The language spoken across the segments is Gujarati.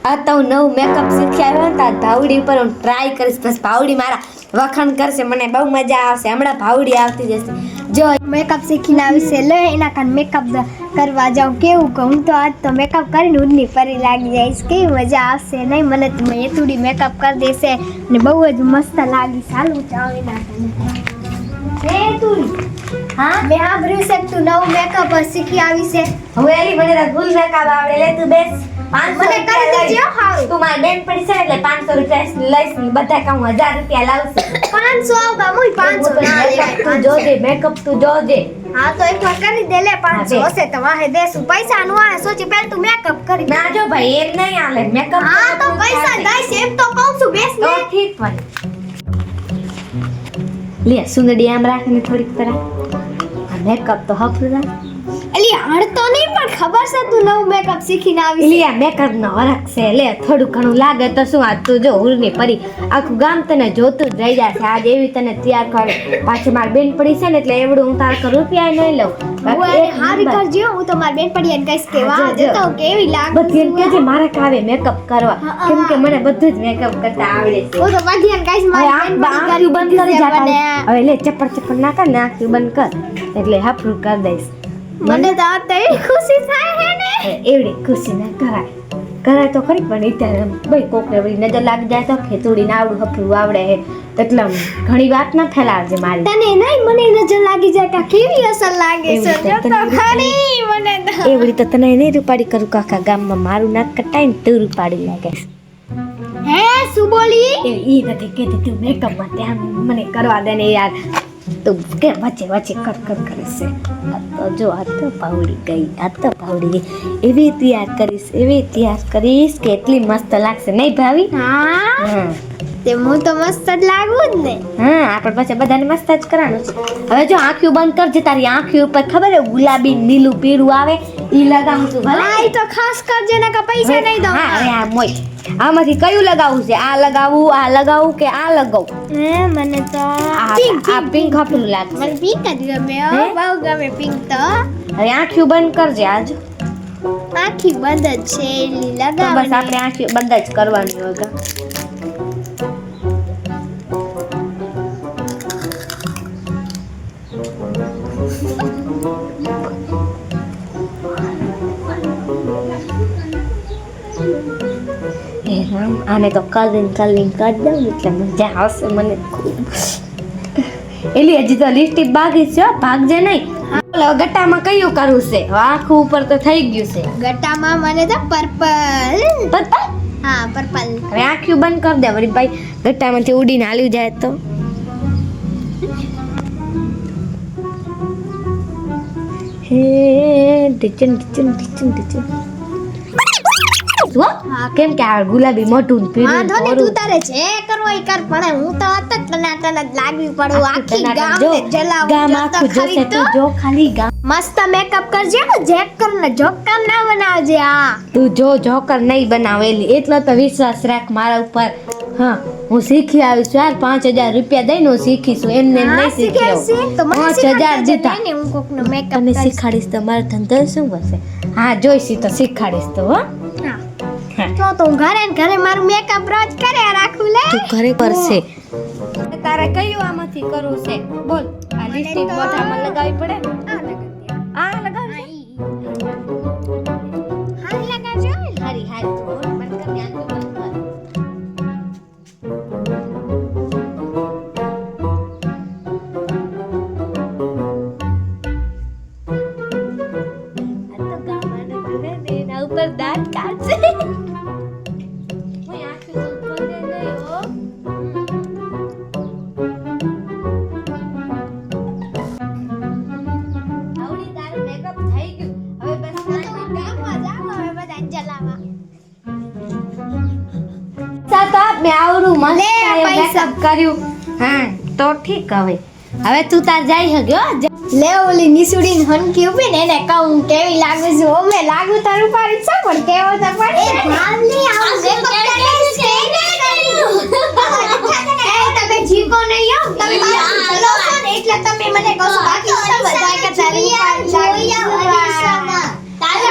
આ તો હું નવું મેકઅપ શીખી આવ્યો ને ભાવડી ઉપર હું ટ્રાય કરીશ. બસ ભાવડી મારા વખાણ કરશે, મને બહુ મજા આવશે. હમણાં ભાવડી આવતી જશે. જો મેકઅપ શીખીને આવી છે, લે એના કાન મેકઅપ કરવા જાઉં. કેવું કહું, હું તો આજ તો મેકઅપ કરીને ઉડની પરી લાગી જઈશ. કેવી મજા આવશે નહીં? મને તો એતુડી મેકઅપ કરી દેશે ને બહુ જ મસ્ત લાગી. સારું ચાવ એના કાન. હે એતુડી, હા મેં સાંભળ્યું છે કે તું નવું મેકઅપ શીખી આવી છે. હવે એલી મને તો ફૂલ મેકઅપ આવડે. લે તું બેસ. 500 મને કરી દેજો. હારું તું મારી બેન પડી છે એટલે 500 રૂપિયા લઈશ ને બધા કામ 1000 રૂપિયા લાવશે. 500 આવગા મુઈ 500 ના લેવાય. તું જોજે મેકઅપ તું જોજે. હા તો એકવાર કરી દે. લે 500 હશે તો વાહે દેશું. પૈસા નું આવે સોચી પહેલ તું મેકઅપ કરી દે. ના જો ભાઈ એમ નહીં આલે મેકઅપ. હા તો પૈસા દઈશ એમ તો કહું છું. બેસ તો ને. ઠીક પણ લે સુંદરી આમ રાખને થોડીક તરફ. આ મેકઅપ તો હફરા અલી હાડ તો નહીં પણ ખબર છે તું નવું મેકઅપ શીખીને આવી છે. ઇલિયા મેકઅપ નો વરખ છે. લે થોડું ઘણું લાગે તો શું, આ તું જો ઉરની પરી આખું ગામ તને જોતું જ રહી જશે. આજ એવી તને તૈયાર કરે. પાછી મારી બેન પડી છે ને એટલે એવડું હું તાર રૂપિયા નહીં લઉં. હારી કરજો. હું તો મારી બેન પડી કહીશ કે વાહ જતો કેવી લાગે. બધી એમ કહેજે મારે કાવે મેકઅપ કરવા, કેમ કે મને બધું જ મેકઅપ કરતા આવડે છે. હું તો બધી કહીશ મારી બેન આંખી બંધ કરી જા. હવે લે ચપડ ના કર ને, આંખી બંધ કર એટલે હાફરું કરી દઈશ. મને તો આ તેવી ખુશી થાય હે ને. એવડી ખુશી ના કરાય તો ખરી, પણ અત્યારે ભાઈ કોકને વળી નજર લાગી જાય તો ખેતુડીને આવડું હફરું આવડે હે એટલે ઘણી વાત ના ફેલાવજે મારી. તને નહીં મને નજર લાગી જાય કે કેવી અસર લાગે છે. જો તો ખરી મને તો એવડી તો તને નહીં રૂપાડી કરું કાકા ગામમાં મારું નાક કટાઈને તું રૂપાડી લાગે. હે શું બોલી? ઈ નથી કહેતી તું મેકઅપમાં ધ્યાન મને કરવા દે ને યાર. તું કે વચ્ચે કડકડ કરે છે. આ તો જો આ તો પાવડી ગઈ, આ તો પાવડી ગઈ. એવી તૈયાર કરીશ કે એટલી મસ્ત લાગશે નહીં ભાવી? હા તે હું તો મસ્ત જ લાગુ જ ને. હા આપણે પછી બધાને મસ્ત જ કરવાનું છે. હવે જો આંખી બંધ કરજે. તારી આંખી ઉપર ખબર હે ગુલાબી નીલું પીળું આવે ઈ લગાવું છું ભલે. હા ઈ તો ખાસ કરજે ને કે પૈસા નહીં દઉં. હા હવે આ મોય આમાંથી કયું લગાવવું છે? આ લગાવું કે આ લગાવું? હે મને તો આ પિંક હફલું લાગે. મને પિંક જ ગમે. હે? બહુ ગમે પિંક તો. હવે આંખી બંધ કરજે. આજ આખી બંધ જ છે એલી તો બસ લગાવવાની. આપણે આંખી બંધ જ કરવાની હોય. આને તો કલિંગ કરી દઉં એટલે મજા આવશે મને ખૂબ. એલી હજી તો લિપસ્ટિક બાકી છે. ભાગજે નહીં. ગટ્ટામાં કયું કરવું છે? આખું ઉપર તો થઈ ગયું છે. ગટ્ટામાં મને તો પર્પલ. પર્પલ? હા પર્પલ. હવે આંખ્યું બંધ કરી દે વળી ભાઈ ગટ્ટામાંથી ઉડીને હાલ્યું જાય તો. હે ટીચન જો કેમ કે આ ગુલાબી મોઢું હા પીળું ધોની તું તારે જે કરવો ઈ કર પણ હું તો અત ટનાટન જ લાગવી પડું. આખી ગામને જલાવું. ગામ આખું જોશે તું જો ખાલી ગામ. મસ્ત મેકઅપ કરજે ને. જેક કર ને જોકર ના બનાવજે. આ તું જો જોકર નહીં બનાવેલી એટલો તો વિશ્વાસ રાખ મારા ઉપર. હા હું શીખી આવી છું યાર. 5000 રૂપિયા દઈને હું શીખીશું. એમને એમ નહીં શીખી તો મને 5000 દીધા. ને હું કોકનો મેકઅપ તને શીખાડીશ તો મારો ધંધો શું હશે? હા જોઈશી તો શીખાડીશ તો હો. તો હું ઘરે ને ઘરે મારું મેકઅપ રોજ કર્યા રાખું. લે તું ઘરે કરશે. તારે કયું આમાંથી કરવું છે બોલ? આ લિપસ્ટિક મોઢામાં લગાવવી પડે ને? આ લગાવવી? હારી લગાવજો. હારી તું બોલ બંધ કર ધ્યાન તો બંધ કર. આ તો ગામમાં ને એના ઉપર દાંત કાઢશે. ઓય આખી ઉપર દે નહીં હો. આવડી તારું મેકઅપ થઈ ગયું. હવે બસ ગામમાં જાવ હવે બધા જલાવા. તો મેં આવડું મસ્ત લે, પૈસા. મેકઅપ કર્યું. હા તો ઠીક. હવે તું તાર જઈ હગ્યો. લે ઓલી નિસુડીન હનકી ઉભી ને એને કહું કેવી લાગુ છું. ઓમે લાગુ તારું પાડી છે પણ કેવો તો પડે. ભાવલી આવું મેકઅપ કરે છે ને કર્યું. એ તમે જીકો નહીં હો. તમે ચલો છો ને એટલે તમે મને કહો છો. બાકી તો બધા કે તારી પાડી લાગી. તારે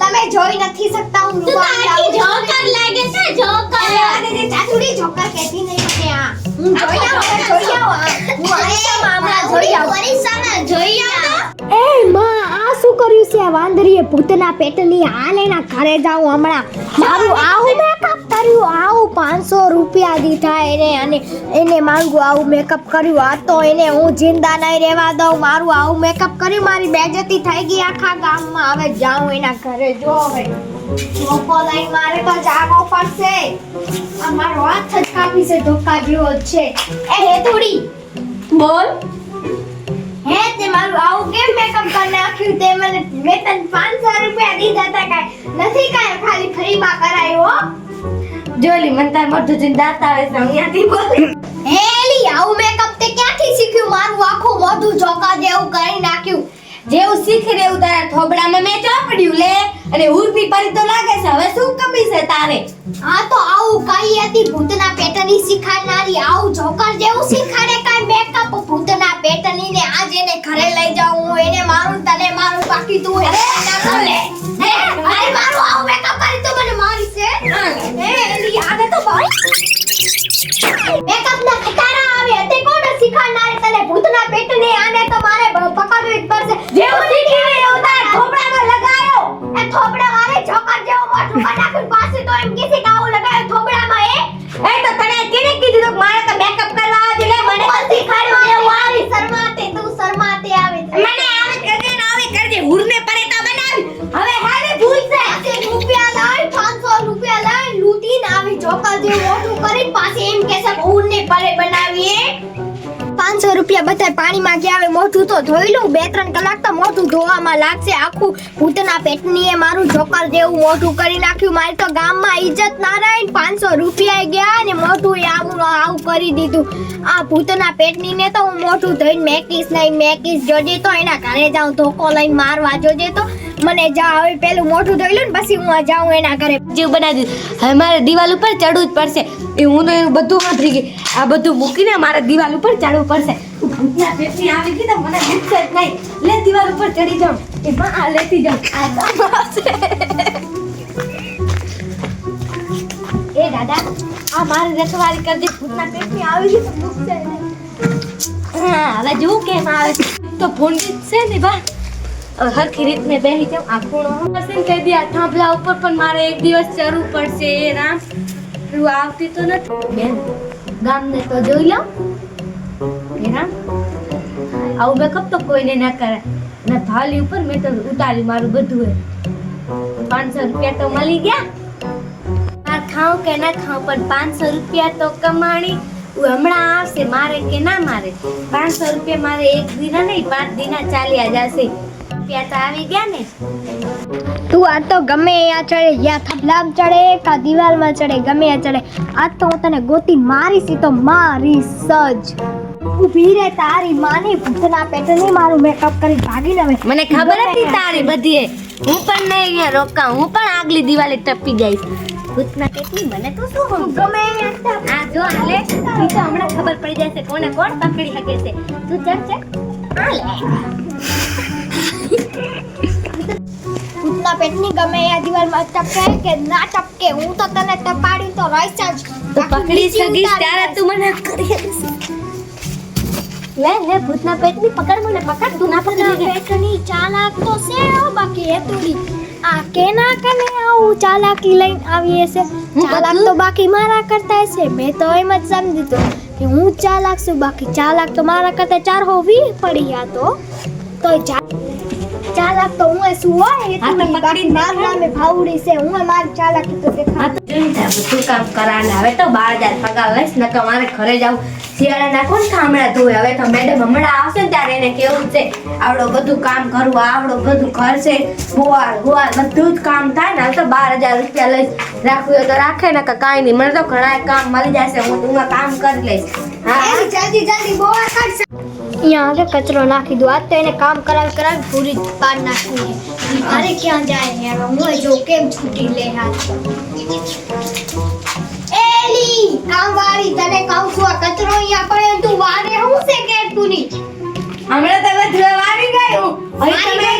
તમે જોઈ નથી શકતા હું રૂપાળી વાંદરીએ ભૂતના પેટની હાલ એના ઘરે જાઉં હમણાં. મારું આવું મેકઅપ કર્યું, આવું 500 રૂપિયા દીધા એને, અને એને મારું આવું મેકઅપ કર્યું. આ તો એને હું જિંદા નહીં રહેવા દઉં. મારું આવું મેકઅપ કર્યું, મારી બેજતી થઈ ગઈ આખા ગામમાં. હવે જાઉં એના ઘરે. જો હવે ધોકો લઈને મારે તો જાગો પડશે. આ મારો હાથ જ કાપી છે, ધોકા જેવો જ છે. એ હેતુડી બોલ. હે તે મારું આવું કેમ મેકઅપ કરી નાખ્યું? તે મને મેં તને 500 રૂપિયા દીધા હતા, કાંઈ નથી કાંઈ, ખાલી ફ્રીમાં કરાયો. જોલી મન તાર મોઢું જોઈને દાંત આવે છે, અહીંયાથી બોલ. હે એલી, આવું મેકઅપ તે ક્યાંથી શીખ્યું? મારું આખું મોઢું ચોકા જેવું કરી નાખ્યું. જેવું શીખી રહ્યું તારા થોબડામાં મેં ચોપડ્યું લે, અને ઉર્મી પરી તો લાગે છે. હવે શું કમી છે તારે? આ તો આવું કઈ હતી ભૂતના પેટની શીખાડનારી, આવું જોકર જેવું શીખાડે કાંઈ મેકઅપ ભૂતના પેટની ને. આજ એને ઘરે લઈ જાઉં હું, એને મારું તને મારું, બાકી તું હે ના લે. હે અરે મારું આવું મેકઅપ કરી તો મને મારી છે. હે એલી આને તો મેકઅપ ના ખટારા આવે. તે કોણ શીખાડનારી તને ભૂતના પેટની? આને તો મારે પકડવી જ પડશે. જેવું શીખી રહ્યું તારા થોબડામાં લગાયો. એ થોબડા વાળે જોકર જેવો મોઢું બનાવ્યું, પાછી તો એમ કીધી કે આવું લગાવ્યું થોબડામાં. એ તો તને કેને કીધું તો મારે તો મેકઅપ કરવા આવે લે, મને તો શીખાડ્યું એવું આવી. શરમાતે તું શરમાતે આવે. મને આવે કરજે ને આવે કરજે, હુરને પરે તો બનાવી. હવે હાલે ભૂલ છે. 500 રૂપિયા લાવી, 500 રૂપિયા લાવી લૂટીને આવી જોકર જેવું મોઢું કરી, પાછી એમ કે છે ઉને પરે બનાવીએ. 500 રૂપિયા બધા પાણીમાં ગયા. હવે મોઢું તો ધોઈ લઉં, 2-3 કલાક તો મોઢું ધોવામાં લાગશે. આખું ભૂતના પેટની એ મારું જોકર જેવું મોઢું કરી નાખ્યું. મારી તો ગામમાં ઇજ્જત ના રહી. 500 રૂપિયા ગયા ને મોઢું આવું કરી દીધું. આ ભૂતના પેટની ને તો હું મોઢું ધોઈને મેકીશ નહીં, મેકીશ. જોજે તો એના ઘરે જાઉં, ધોકો લઈને મારવા. જોજે તો મને જા. હવે પેલું મોઢું ધોઈ લઉં ને પછી હું જાઉં એના ઘરે. જેવું બનાવી દીધું. હવે મારે દિવાલ ઉપર ચડવું જ પડશે. એ હું તો એવું બધું વાપરી ગઈ. આ બધું મૂકીને મારે દિવાલ ઉપર ચડવું પડશે. ભૂતના પેટની આવી ગઈ તો મને મૂકશે જ નહીં. લે દિવાલ ઉપર ચડી જાઉં. એ માં આ લેતી જાઉં. આ કામ આવશે. એ દાદા, આ મારી રખવાળી કરજે. ભૂતના પેટની આવી ગઈ તો મૂકશે નહીં. હા હવે જોઉં કેમ આવે છે. તો ભૂંડી છે ને બા. હવે હરખી રીતને બેસી જાઉં. આ ખૂણો હશે કહી દે. આ થાંભલા ઉપર પણ મારે એક દિવસ ચડવું પડશે. એ રામ તું આવતી તો નથી બેન. ગામને તો જોઈ લઉં. એ રામ આવું મેકઅપ તો કોઈને ના કરે. ના થાળી ઉપર મેં તો ઉતારી મારું બધું. 500 રૂપિયા તો મળી ગયા. આ ખાઉં કે ના ખાઉં પણ 500 રૂપિયા તો કમાણી હમણાં આવશે. મારે કે ના મારે 500 રૂપિયા મારે એક દિના નહીં 5 દિના ચાલ્યા જશે. રૂપિયા તો આવી ગયા ને. તું આ તો ગમે ત્યાં ચડે, યા થબલામ ચડે કા દિવાલમાં ચડે, ગમે ત્યાં ચડે. આજ તો હું તને ગોતી મારીશ. તો મારી સજ ઊભી રે. તારી માની ભૂતના પેટની મારું મેકઅપ કરી ભાગીને હવે. મને ખબર હતી તારી બધી. હું પણ નહીં અહીંયા રોકા. હું પણ આગલી દિવાલે ટપી જઈશ. ભૂતના પેટની મને તો શું હું ગમે ત્યાં આ જો હાલે ઈ તો હમણાં ખબર પડી જશે કોને કોણ પકડી શકે છે. તું ચડ હાલે. ભૂતના પેટની ગમે ત્યાં દિવાલમાં ટપકે કે ના ટપકે, હું તો તને ટપાડી તો રહીશ જ. તું પકડી શકીશ ત્યારે તું મને કરી શકીશ. લે લે ભૂતના પેટની પકડ. મને પકડ. તું ના પકડી પેટની ચાલાક તો છે હો, બાકી એ તુડી આ કેના કને આવું ચાલાકી લઈને આવીએ છે. ચાલાક તો બાકી મારા કરતા છે. મેં તો એમ જ સમજી તો કે હું ચાલાક છું, બાકી ચાલાક તો મારા કરતા 4 હોવી પડી. આ તો ચાલાક તો હું શું હોય એ તો બાકી મારું નામે ભાવડી છે. હું મારી ચાલાકી તો દેખા. બધું કામ કરાને હવે તો 12,000 પગાર લઈશ. નકર મારે ઘરે જાવ. શિયાળાના કોણ થાંભળા ધોવે. હવે તો મેડમ હમણાં આવશે ને ત્યારે એને કેવું છે આવડો બધું કામ કરવું, આવડો બધું કરશે. હોવાર બધું જ કામ થાય ને. હવે તો 12,000 રૂપિયા લઈશ. રાખવું હોય તો રાખે ને કાંઈ નહીં. મને તો ઘણા કામ મળી જશે. હું તું કામ કરી લઈશ. હા જલ્દી બોવા કાઢ. અહીંયા આગળ કચરો નાખી દો. આજ તો એને કામ કરાવી પૂરી પાડ નાખી. મારે ક્યાં જાય ને હવે હું જો કેમ છૂટી લે હાથ. એલી કામવાળી તને કહું છું, આ કચરો અહીંયા પડ્યો તું વારે હું છે કે તું ની હમણાં તો બધું વારી ગયું. હવે તમે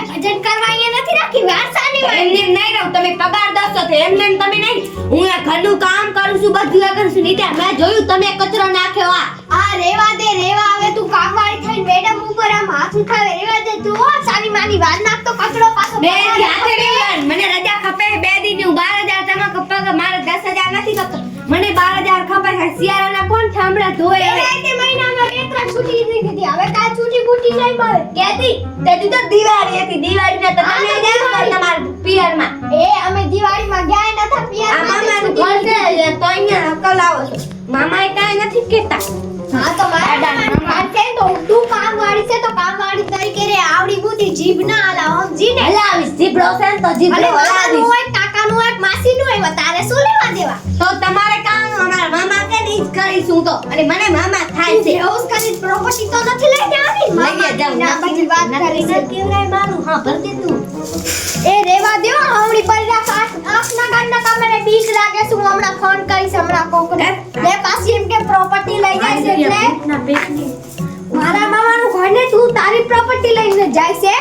ભજન કરવા અહીંયા નથી રાખી. વારસાની એમને નહીં રહું. તમે પગાર દસો તો એમને તમે નહીં. હું આ ઘરનું કામ કરું છું, બધું કરું છું. નીચે મેં જોયું તમે કચરો નાખ્યો. આ રેવા દે રેવા. હવે તું કામવાળી થઈને મેડમ ઉપર આમ હાથ પાછું થાવે રેવા દે તું હો સાની માની વાત નાખ તો કચરો પાછો બે જાતે લેવન મને રજા ખપે 2 દિન હું 12000 તમે કપા કે મારે 10000 નથી ખપતો મને 12000 ખપે છે શિયાળાના કોણ ઠામડા ધોય એ તે મહિનામાં 2-3 છૂટી દીધી હવે કાલ છૂટી બૂટી નહીં મળે કેતી તેદી તો દિવાળી હતી દિવાળીના તો તમે ગયા તમાર પિયરમાં એ અમે દિવાળીમાં ગયા નતા પિયર આ મામાનું ઘર છે તો અહીંયા અકલ આવો છો મામાએ કાંઈ નથી કહેતા હા તો મારા વાત છે તો તું કામ વાળી છે તો કામ વાળી તરીકે રે આવડી બુદ્ધિ જીભ ના હલાવ સમજી ને હલાવીશ જીભડો છે ને તો જીભડો હલાવીશ હોય કાકાનું હોય માસીનું હોય તારે શું લેવા દેવા તો તમારે કામ અમારા મામા કે નહીં જ કરીશું તો અને મને મામા થાય છે હાઉસ કરી પ્રોપર્ટી તો નથી લઈ જવાની લઈ જાવ ના બધી વાત કરી છે કેવરાય મારું હા ભરતી તું એ રેવા દો આવડી પડી રાખ આંખના કાનના કામને બીક લાગે છે હું હમણાં ફોન કરીશ હમણાં કોકને લે પાછી એમ કે પ્રોપર્ટી લઈ જાય છે એટલે ના બેટની મારા મામાનું ઘર ને તું તારી પ્રોપર્ટી લઈને જાય છે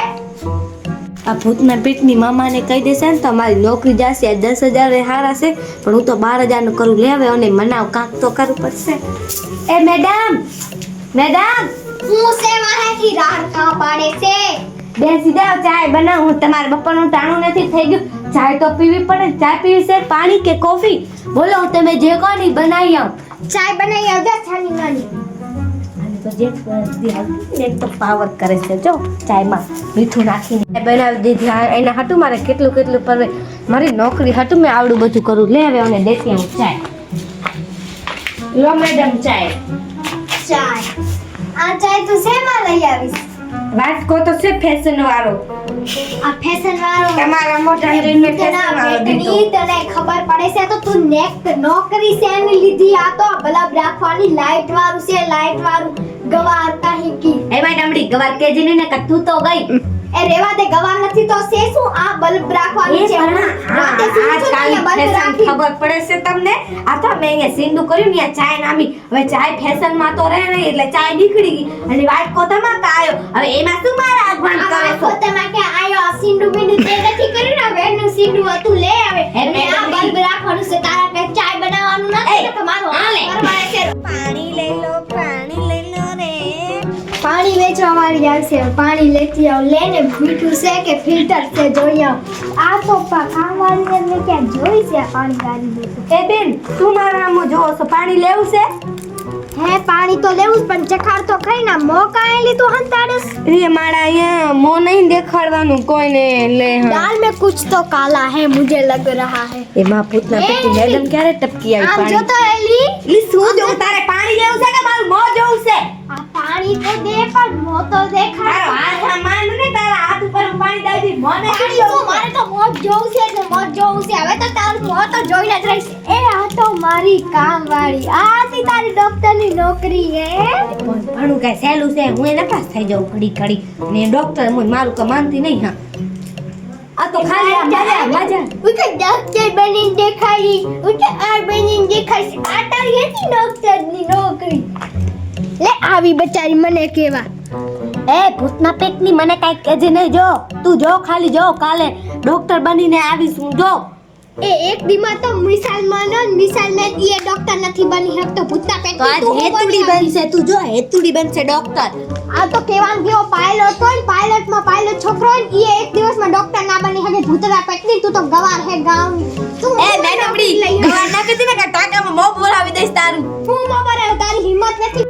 આ ભૂતના પેટની મામાને કહી દેશે ને તો મારી નોકરી જશે 10000 એ હારા છે પણ હું તો 12000 નું કરું લેવે અને મનાવ કાંક તો કરવું પડશે એ મેડમ હું સેવાથી રાડ કા પાડે છે બેસી જાવ ચાય બનાવ હું તમારા બપોરનું ટાણું નથી થઈ ગયું ચાય તો પીવી પડે ચાય પીવી છે પાણી કે કોફી બોલો તમે જે કહો ને બનાવી આવ ચાય બનાવી આવજે છાની નાની અને તો જે એક તો પાવર કરે છે જો ચાયમાં મીઠું નાખીને બનાવી દીધી એના હાટું મારે કેટલું પરવે મારી નોકરી હાટું મેં આવડું બધું કરું લે હવે અને દેતી આવું ચાય લો મેડમ ચાય આ ચાય તો શેમાં લઈ આવીશ વાટકો તો છે ફેશન વાળો આ ફેશન વાળો તમારા મોટા જોઈને ફેશન વાળો દીધો તને ખબર પડે છે તો તું નોકરી છે એની લીધી આ તો બલ્બ રાખવાની લાઈટ વાળું છે લાઈટ વાળું ગવાર કાહી કી એ મેડમડી ગવાર કેજી ને કતું તો ગઈ એ રેવા દે ગવાર નથી તો છે શું આ બલ્બ રાખવાની છે રાતે શું છું ને બલ્બ રાખી ખબર પડે છે તમને આ તો મેં અહીંયા સિંદુ કર્યું ને આ ચાય નામી હવે ચાય ફેશન માં તો રહે નહીં એટલે ચાય નીકળી ગઈ અને વાટ કોતરમાં આયો હવે એમાં શું મારા આગમન કરે છો તમે કે આયો સિંડુ બિંદુ તે નથી કર્યું ને વેનું સિંડુ હતું લે આવે અને આ બલ્બ રાખવાનું છે તારા કે ચાય બનાવવાનું નથી ને તમારું કરવાને છે પાણી લઈ લો રે પાણી વેચવા વાળી આવશે પાણી લેતી આવ લેને મીઠું છે કે ફિલ્ટર છે જોઈ આવ આ તો કામ વાળી ને ક્યાં જોઈ છે આ પાણી ગાડી દેતો એ બેન તું મારા આમ જોવો છો પાણી લેવું છે હે પાણી તો લેવું જ પણ ચખાડ તો ખાઈ ના મો કાંઈ લીધું હંતાડસ એ મારા અહીંયા મો નહીં દેખાડવાનું કોઈને લે दाल में कुछ तो काला है मुझे लग रहा है એમાં પૂતના પેટી મેડમ ક્યારે ટપકી આવી આમ જો પાણી તો એલી ઈ શું જોવું તારે પાણી લેવું છે કે મારું મો જોવું છે આ પાણી તો દે પણ મો તો દેખાય તારો હાથ આમ માંડ ને તારા હાથ ઉપર હું પાણી દાવી મોને પાણી તો મારે તો મોત જોવું છે એટલે મોત જોવું છે હવે તો તારું મોત તો જોઈને જ રહીશ એ આ તો મારી કામવાળી આ હતી તારી ડોક્ટરની નોકરી હે ભણું કઈ સહેલું છે હું એને પાસ થઈ જાઉં ઘડી ને ડોક્ટર મારું ક માનતી નહીં હા આ તો ખાલી આ મજા ઉકે ડોક્ટર બનીને દેખાડી ઉકે આ બનીને દેખાડી આ તારી હતી ડોક્ટરની નોકરી લે આવી બચારી મને કેવા એ ભૂતના પેટની મને કાઈ કેજે નહીં જો તું જો ખાલી જો કાલે ડોક્ટર બનીને આવીશ હું જો એ એક દીમાં તો મિસાલમાં એ ડોક્ટર નથી બની શકતો ભૂતના પેટ તો આજ હેતુડી બનશે તું જો હેતુડી બનશે ડોક્ટર આ તો કેવાન કેવો પાયલોટ હોય ને પાયલોટ છોકરો હોય ને એ એક દિવસમાં ડોક્ટર ના બની શકે ભૂતના પેટની તું તો ગવાર હે ગામની તું એ મેડમડી ગવાર ના કીધી ને કે ટાકામાં મો બોલાવી દઈશ તારું હું મોબરે તારી હિંમત નથી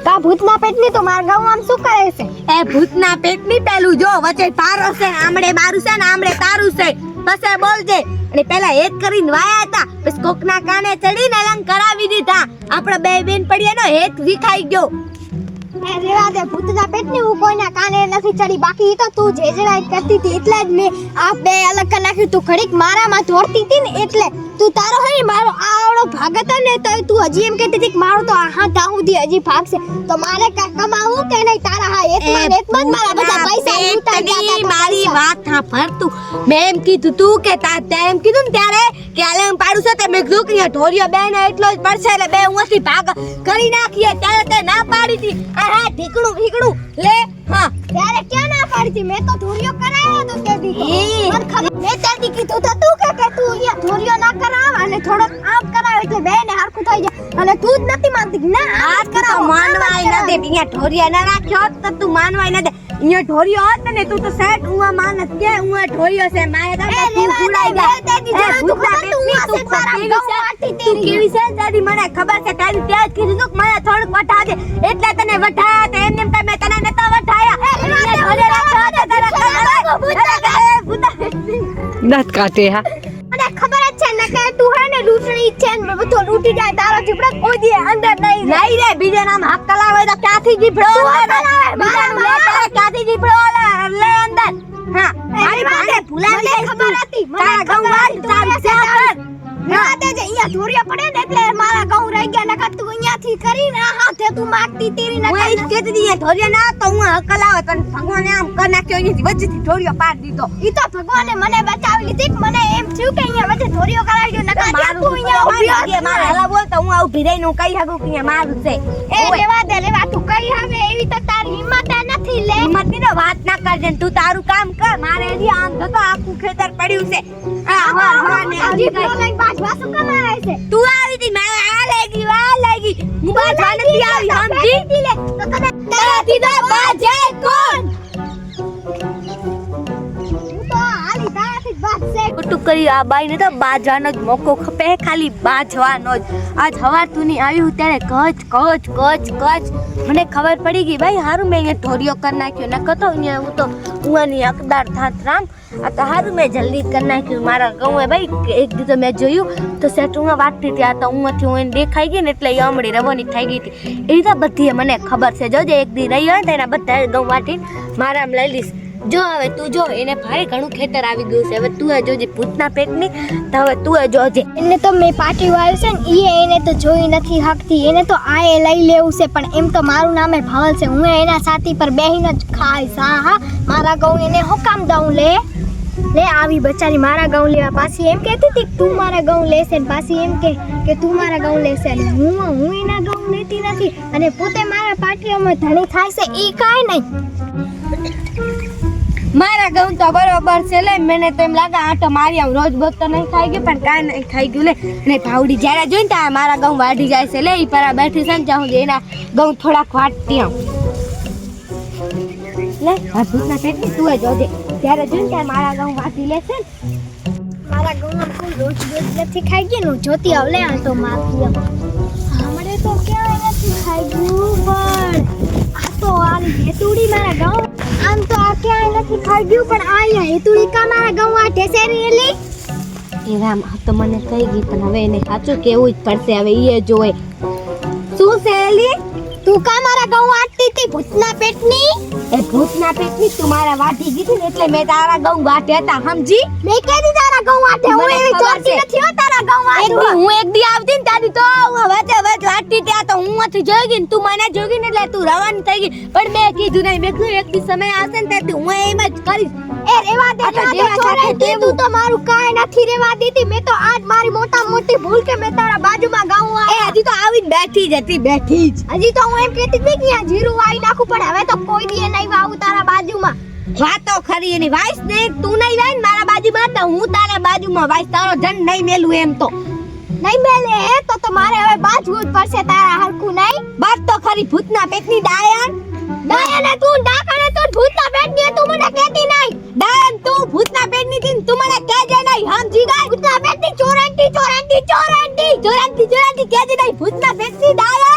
કા ભૂતના પેટની તો માર ગામ આમ શું કરે છે એ ભૂતના પેટની પેલું જો વચ્ચે પારો છે આમડે મારું છે ને આમડે તારું છે પછી બોલજે અને પેલા એક કરીને વાયા હતા પછી કોકના કાને ચડીને લંગ કરાવી દીધા આપણે બે બેન પડીએનો હેત વિખાઈ ગયો એ રેવા દે ભૂતના પેટની હું કોઈના કાને નથી ચડી બાકી ઈ તો તું જે જરાય કરતી હતી એટલે જ મેં આ બે અલગ કરી નાખ્યું તું ઘડીક મારામાં ધોરતી હતી ને એટલે તું તારો હે મારો આવડો ભાગ હતો ને તો તું હજી એમ કહેતી હતી કે મારો તો આ હાથ આહુદી હજી ભાગશે તો મારે કા કમાવું કે નહીં તારા હા એકમાં મારા બધા પૈસા લૂંટાઈ ગયા હતા મારી વાત સાંભળ તું મેં એમ કીધું તું કે તે એમ કીધું ને ત્યારે કે આલે હું પાડું છે તે મેં કીધું કે ઢોરિયો બેન એટલો જ પડશે એટલે બે ઉંથી ભાગ કરી નાખીએ ત્યારે તે ના પાડી હતી આ હા ઢીકણું લે હા ત્યારે ક્યાં ના પાડી હતી મેં તો ઢોરિયો કરાયો તો તે દી મને ખબર મેં તને દી કીધું તો તું કે તું અહીંયા ધોરિયો ના કરાવ અને થોડોક આમ કરાવ એટલે બેને હરખું થઈ જાય અને તું જ નથી માનતી કે ના આમ કરાવ માનવાય ના દે અહીંયા ઢોરિયા ના રાખ્યો હોત તો તું માનવાય ના દે અહીંયા ઢોરિયો હોત ને તું તો સેટ ઉવા માનત કે ઉવા ઢોરિયો છે મારે તો તું ભૂલાઈ જાય તું કેવી છે દાદી મને ખબર છે તારી ત્યાં કીધું તું મને થોડુંક વઠા દે એટલે તને વઠાયા તો એમને તમે તને નતા વઠાયા દાંત કાઢે હા અને ખબર જ છે ને કે તું હે ને લૂંટણી છે ને બધો લૂંટી જાય તારો જીભડો કોઈ દી અંદર નહીં નહીં રે બીજા નામ હક કલાવે તો ક્યાંથી જીભડો બીજાનું લે તારે ક્યાંથી જીભડો લે અંદર હા મારી પાસે ભૂલાવી ખબર હતી તારા ઘઉં વાળ તારી કર ના દે જે અહીંયા ધોરિયા પડે ને એટલે મારા ઘઉં રહી ગયા નકર તું અહીંયાથી કરીને આ હાથે તું માગતી તેરી હું નકર એ જ કહેતી હતી એ ઢોરિયા ના તો હું હકલ આવે તને ભગવાને આમ કરી નાખ્યો અહીંયાથી વચ્ચેથી ઢોરિયો પાડ દીધો ઈ તો ભગવાને મને બચાવી લીધી મને એમ થયું કે અહીંયા વચ્ચે ધોરિયો કરાવી દો નકર ત્યાં તું અહીંયા ઊભી હતી મારે હલા બોલ તો હું આવું ભીરાઈને હું કહી શકું કે અહીંયા મારું છે એ લેવા તું કઈ હવે એવી તો તારી હિંમત નથી લે હિંમતની તો વાત ના કરજે ને તું તારું કામ કર મારે હજી આમ તો આખું ખેતર પડ્યું છે આ હવા ને હજી લઈને બાજવા શું કમાય છે તું આવી હતી મારે આ લાગી હું બાજવા નથી આવી સમજી લે તો તને તારાથી તો બાજે કોણ હું તો હાલી તારાથી જ બાજશે ખોટું કર્યું આ બાઈને તો બાજવાનો જ મોકો ખપે ખાલી બાજવાનો જ આજ હવાર તું ની આવ્યું ત્યારે કચ મને ખબર પડી ગઈ ભાઈ હારું મેં અહીંયા ઢોરિયો કરી નાખ્યો ન કતો અહીંયા હું તો ઉવાની હકદાર થાત રામ આ તો હારું મેં જલ્દી કરી નાખ્યું મારા ઘઉં ભાઈ એક દી તો મેં જોયું તો સેટુમાં વાટતી હતી આ તો ઉંમાંથી હું એને દેખાઈ ગઈ ને એટલે એ હમણી રવાની થઈ ગઈ હતી એ તો બધી મને ખબર છે જોજે એક દી રહી હોય ને એના બધા ઘઉં વાટીને મારામાં લઈ લઈશ જો હવે તું જો એને ભારે ઘણું ખેતર આવી ગયું છે હવે તું એ જોજે ભૂતના પેટની તો હવે તું એ જોજે એને તો મેં પાટી વાળ્યું છે ને ઈ એને તો જોઈ નથી હકતી એને તો આએ લઈ લેવું છે પણ એમ તો મારું નામે ભાવલ છે હું એના સાથી પર બેહીને જ ખાઈશ હા મારા ઘઉં એને હું કામ દઉં લે આવી બચારી મારા ઘઉં લેવા પાછી એમ કહેતી હતી કે તું મારા ઘઉં લેશે ને પાછી એમ કે તું મારા ઘઉં લેશે અને હું એના ઘઉં લેતી નથી અને પોતે મારા પાટીઓમાં ધણી થાય છે ઈ કાંઈ નહીં મારા ઘઉં તો બરોબર છે લે મને તો એમ લાગે આટો મારી આમ રોજ બોજ તો નહીં ખાઈ ગયું પણ કાંઈ નહીં ખાઈ ગયું લે અને ભાવડી જ્યારે જોઈને ત્યાં મારા ઘઉં વાઢી જાય છે લે ઈ પરા બેઠી છે ને ત્યાં સુધી એના ઘઉં થોડાક વાટતી આમ લે ભૂતના પેટની તું એ જોજે જ્યારે જોઈને ત્યાં મારા ઘઉં વાટી લેશે ને મારા ઘઉંમાં કોઈ રોજ નથી ખાઈ ગયું હું જોતી આવલે આ તો મારતી હમણે તો ક્યાંય નથી ખાઈ ગયું પણ આ તો આની હેતુડી મારા ઘઉં આમ તો આ ક્યાંય નથી ખાઈ ગયું પણ અહીંયા હેતુડી કા મારા ઘઉં વાટે છે રેલી એ રામ આ તો મને કહી ગઈ પણ હવે એને સાચું કેવું જ પડશે હવે ઈ જોવે શું છે એલી તું કા મારા ઘઉં વાટતી હતી ભૂતના પેટની એ ભૂતના પેટની તું મારા વાટી દીધી ને એટલે મેં તારા ઘઉં વાટ્યા હતા સમજી મેં કીધી તારા ઘઉં વાટે હું મને એવી ખબર ચોરતી છે. નથી હો તારા ઘઉં વાટવા હું એક દી આવતી ને ત્યાંથી તો હું વચ્ચે વચ્ચે વાટતી ત્યાં તો હું નથી જોઈ ગઈ ને તું મને જોઈ ગઈ ને એટલે તું રવાની થઈ ગઈ પણ મેં કીધું નહીં મેં કીધું એક દી સમય આવશે ને ત્યાંથી હું એમ જ કરીશ એ રેવા દે આ તો જેવા છોરે સાથે તેવું. તું તો મારું કાંઈ નથી રેવા દીધી મેં તો આજ મારી મોટી ભૂલ કે મેં તારા બાજુમાં ઘઉં એ વાવ્યા. હજી તો આવીને બેઠી જ હતી બેઠી જ હજી તો હું એમ કહેતી હતી કે અહીંયા જીરું વાવી નાખું પણ હવે તો કોઈ દી નહીં વાવું તારા બાજુમાં વાતો ખરી એની વાઈસ નહીં તું નહીં વાય ને મારા બાજુમાં તો હું તારા બાજુમાં વાઈસ તારો જન નહીં મેલું એમ તો નહીં મેલે તો મારે હવે બાજવું જ પડશે તારા હરખું નહીં બાત તો ખરી ભૂતના પેટની ડાયન ડાયને તું ડાકણે તું ભૂતના પેટની તું મને કહેતી નહીં ડાયન તું ભૂતના પેટની થી તું મને કહેજે નહીં સમજી ગઈ ભૂતના પેટની ચોરાંટી ચોરાંતી કહેજે નહીં ભૂતના પેટની ડાયન